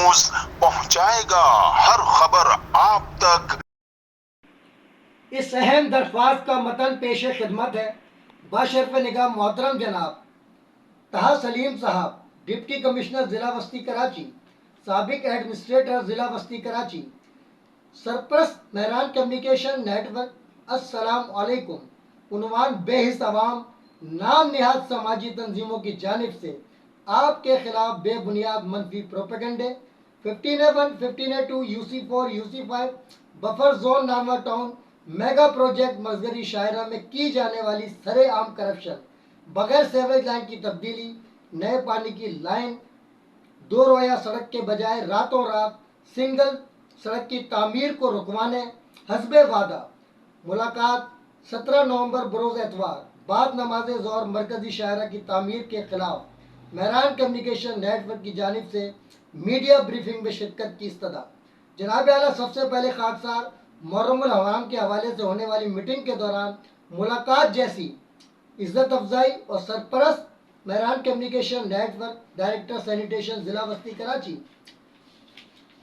News پہنچائے گا ہر خبر آپ تک۔ اس اہم درخواست کا متن پیش خدمت ہے باشرف نگاہ محترم جناب طہا سلیم صاحب، ڈپٹی کمشنر ضلع وسطی کراچی، سابق ایڈمنسٹریٹر ضلع وسطی کراچی، سرپرست مہران کمیونیکیشن نیٹ ورک۔ السلام علیکم۔ عنوان: بے حس عوام نام نہاد سماجی تنظیموں کی جانب سے آپ کے خلاف بے بنیاد منفی پروپیگنڈے۔ 15A1 15A2 UC4 UC5 buffer zone نامہ ٹاؤن میگا پروجیکٹ مزگری شاہراہ میں کی جانے والی سرے عام کرپشن، بغیر سیوریج لائن کی تبدیلی، نئے پانی کی لائن، دو رویہ سڑک کے بجائے راتوں رات سنگل سڑک کی تعمیر کو رکوانے۔ حسب وعدہ ملاقات 17 نومبر بروز اتوار بعد نماز ظہر مرکزی شاہراہ کی تعمیر کے خلاف مہران کمیونیکیشن نیٹ ورک کی جانب سے میڈیا بریفنگ میں شرکت کی استدعا۔ جناب اعلیٰ، سب سے پہلے خاکسار محرم الحرام کے حوالے سے ہونے والی میٹنگ کے دوران ملاقات جیسی عزت افزائی اور سرپرست Mehran communication network director sanitation ضلع وسطی کراچی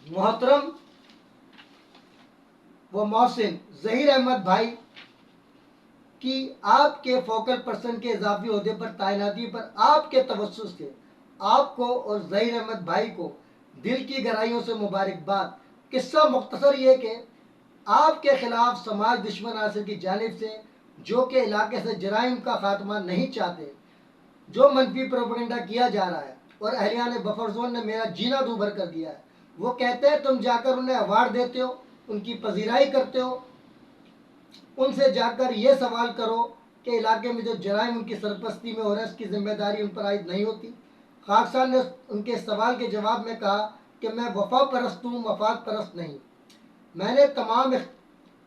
محترم و محسن ظہیر احمد بھائی کی آپ کے فوکل پرسن کے اضافی عہدے پر تعیناتی پر آپ کے توسط سے آپ کو اور ظہیر احمد بھائی کو دل کی گہرائیوں سے مبارکباد۔ قصہ مختصر یہ کہ آپ کے خلاف سماج دشمن عناصر کی جانب سے، جو کہ علاقے سے جرائم کا خاتمہ نہیں چاہتے، جو منفی پروپیگنڈا کیا جا رہا ہے، اور اہلیان بفر زون نے میرا جینا دوبھر کر دیا ہے۔ وہ کہتے ہیں تم جا کر انہیں ایوارڈ دیتے ہو، ان کی پذیرائی کرتے ہو، ان سے جا کر یہ سوال کرو کہ علاقے میں جو جرائم ان کی سرپرستی میں ہو رہا ہے اس کی ذمہ داری ان پر عائد نہیں ہوتی۔ خاکسار نے ان کے سوال کے جواب میں کہا کہ میں وفا پرست ہوں، مفاد پرست نہیں۔ میں نے تمام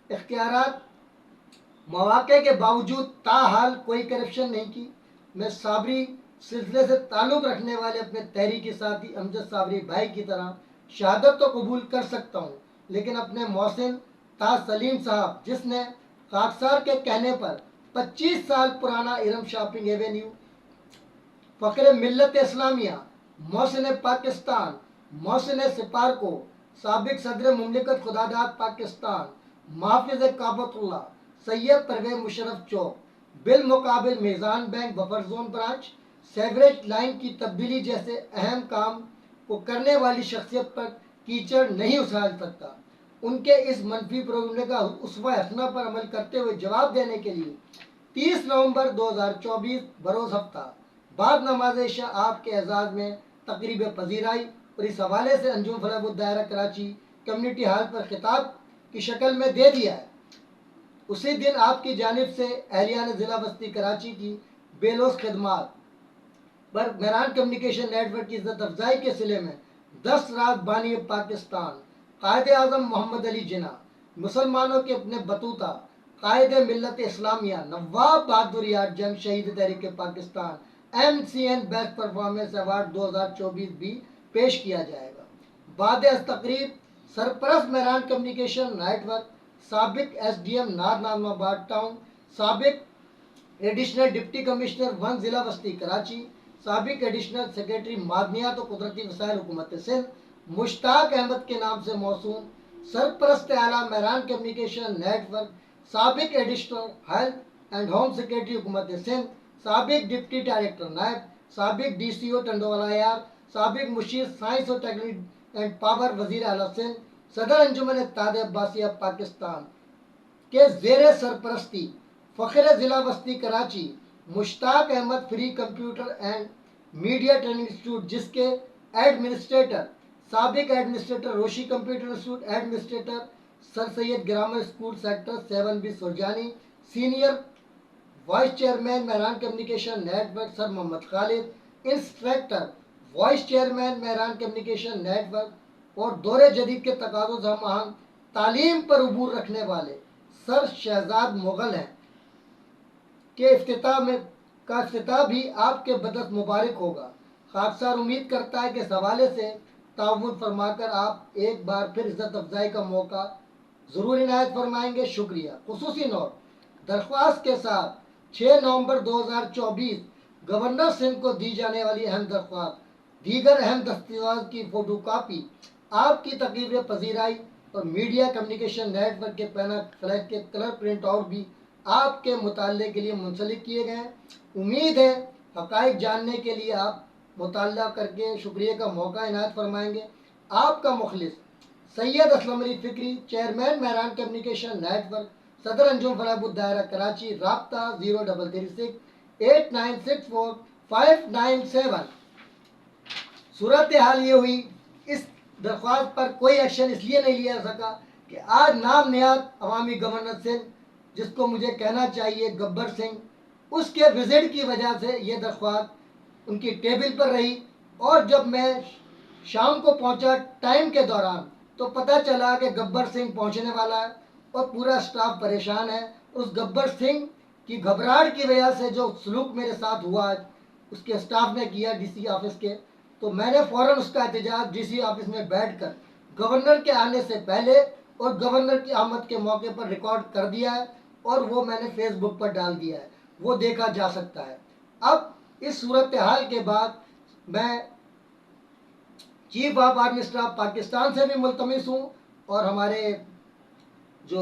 اختیارات مواقع کے باوجود تاحال کوئی کرپشن نہیں کی۔ میں صابری سلسلے سے تعلق رکھنے والے اپنے تحریکی ساتھی امجد صابری بھائی کی طرح شہادت تو قبول کر سکتا ہوں، لیکن اپنے محسن طہا سلیم صاحب، جس نے خاکسار کے کہنے پر 25 سال پرانا ارم شاپنگ ایوینیو، فخر ملت اسلامیہ، محسن پاکستان، محسن سپارکو، سابق صدر مملکت خداداد پاکستان، محافظ کعبۃ اللہ سید پرویز مشرف چوک، بالمقابل میزان bank buffer zone branch, sewerage line کی تبدیلی جیسے اہم کام کو کرنے والی شخصیت پر کیچڑ نہیں اچھال سکتا۔ ان کے اس منفی پروگرام کا اسوہ حسنہ پر عمل کرتے ہوئے جواب دینے کے لیے 30 نومبر 2024 بروز ہفتہ بعد نماز عشاء آپ کے اعزاز میں تقریب پذیرائی اور اس حوالے سے انجمن فلاح الدائرہ کراچی کمیونٹی ہال پر خطاب کی شکل میں دے دیا ہے۔ اسی دن آپ کی جانب سے اہلیان ضلع وسطی کراچی کی بے لوث خدمات پر مہران کمیونیکیشن نیٹ ورک کی عزت افزائی کے صلے میں 10 رات بانی پاکستان قائد اعظم محمد علی جناح، مسلمانوں کے اپنے بطوطہ قائد ملت اسلامیہ نواب بہادر یار جنگ شہید تحریک Pakistan MCN best performance award 2024 بھی پیش کیا جائے گا۔ بعد از تقریب سرپرست مہران کمیونیکیشن نیٹ ورک، سابق SDM نارنامہ آباد ٹاؤن، سابق ایڈیشنل ڈپٹی کمشنر 1 ضلع وسطی کراچی، سابق ایڈیشنل سیکریٹری معدنیات و قدرتی وسائل حکومت سندھ مشتاق احمد کے نام سے موسوم سرپرست اعلیٰ مہران کمیونیکیشن نیٹ ورک، سابق additional health and home secretary حکومت سندھ، سابق ڈپٹی ڈائریکٹر نیب، سابق DCO ٹنڈوالا AR، سابق مشیر سائنس اور ٹیکنالوجی اینڈ پاور وزیر اعلیٰ سندھ، صدر انجمن اتحاد عباسیہ پاکستان کے زیر سرپرستی فخر ضلع وسطی Karachi Mushtaq Ahmed free computer and media training institute, جس کے ایڈمنسٹریٹر سابق administrator Roshi computer institute, administrator sir Syed grammar school sector 7B Surjani, senior vice chairman Mehran communication network sir Muhammad Khalid, instructor vice chairman Mehran communication network اور دور جدید کے تقاضوں سے ہم آہنگ تعلیم پر عبور رکھنے والے سر شہزاد مغل ہیں کے افتتاح بھی آپ کے بدست مبارک ہوگا۔ خاکسار امید کرتا ہے کہ اس حوالے سے تعاون فرما کر آپ ایک بار پھر عزت افزائی کا موقع ضرور عنایت فرمائیں گے۔ شکریہ۔ خصوصی نوٹ درخواست کے ساتھ 6 نومبر 2024 گورنر سندھ کو دی جانے والی اہم درخواست دیگر اہم دستاویزات کی فوٹو کاپی، آپ کی تقریر پذیرائی اور میڈیا کمیونیکیشن نیٹ ورک کے پینا فلیٹ کے کلر پرنٹ آؤٹ بھی آپ کے مطالعے کے لیے منسلک کیے گئے ہیں۔ امید ہے حقائق جاننے کے لیے آپ مطالعہ کر کے شکریہ کا موقع عنایت فرمائیں گے۔ آپ کا مخلص سید Aslam Ali Fikri, chairman Mehran communication network, صدر انجم فلاح الدائرہ کراچی، رابطہ 0336 8964 597۔ صورتحال یہ ہوئی، اس درخواست پر کوئی ایکشن اس لیے نہیں لیا سکا کہ آج نام نہاد عوامی گورنر سندھ، جس کو مجھے کہنا چاہیے گبر سنگھ، اس کے وزٹ کی وجہ سے یہ درخواست ان کی ٹیبل پر رہی، اور جب میں شام کو پہنچا ٹائم کے دوران تو پتہ چلا کہ گبر سنگھ پہنچنے والا ہے اور پورا سٹاف پریشان ہے۔ اس گبر سنگھ کی گھبراہٹ کی وجہ سے جو سلوک میرے ساتھ ہوا اس کے سٹاف نے کیا ڈی سی آفس کے، تو میں نے فوراً اس کا احتجاج ڈی سی آفس میں بیٹھ کر گورنر کے آنے سے پہلے اور گورنر کی آمد کے موقع پر ریکارڈ کر دیا ہے، اور وہ میں نے فیس بک پر ڈال دیا ہے، وہ دیکھا جا سکتا ہے۔ اب اس صورتحال کے بعد میں chief of army staff Pakistan سے بھی ملتمس ہوں اور ہمارے جو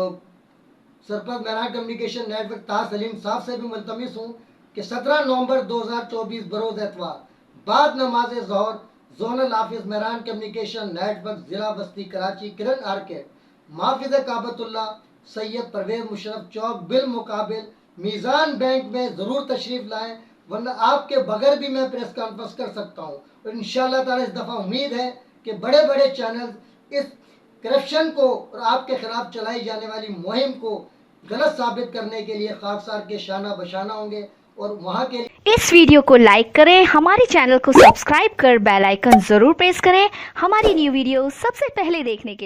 سرپرست Mehran communication network Tahir Saleem صاحب سے بھی ملتمس ہوں کہ 17 نومبر 2024 بروز اتوار بعد نماز ظہر zonal office Mehran communication network ضلع بستی کراچی کرن آرکیڈ محافظ کعبۃ اللہ سید پرویز مشرف چوک بالمقابل میزان بینک میں ضرور تشریف لائیں، ورنہ آپ کے بغیر بھی میں پریس کانفرنس کر سکتا ہوں۔ اور انشاءاللہ تعالی اس دفعہ امید ہے کہ بڑے بڑے چینل اس کرپشن کو اور آپ کے خلاف چلائی جانے والی مہم کو غلط ثابت کرنے کے لیے خاکسار کے شانہ بشانہ ہوں گے، اور وہاں کے لیے اس ویڈیو کو لائک کریں، ہمارے چینل کو سبسکرائب کر بیل آئیکن ضرور پریس کریں ہماری نیو ویڈیو سب سے پہلے دیکھنے کے لیے۔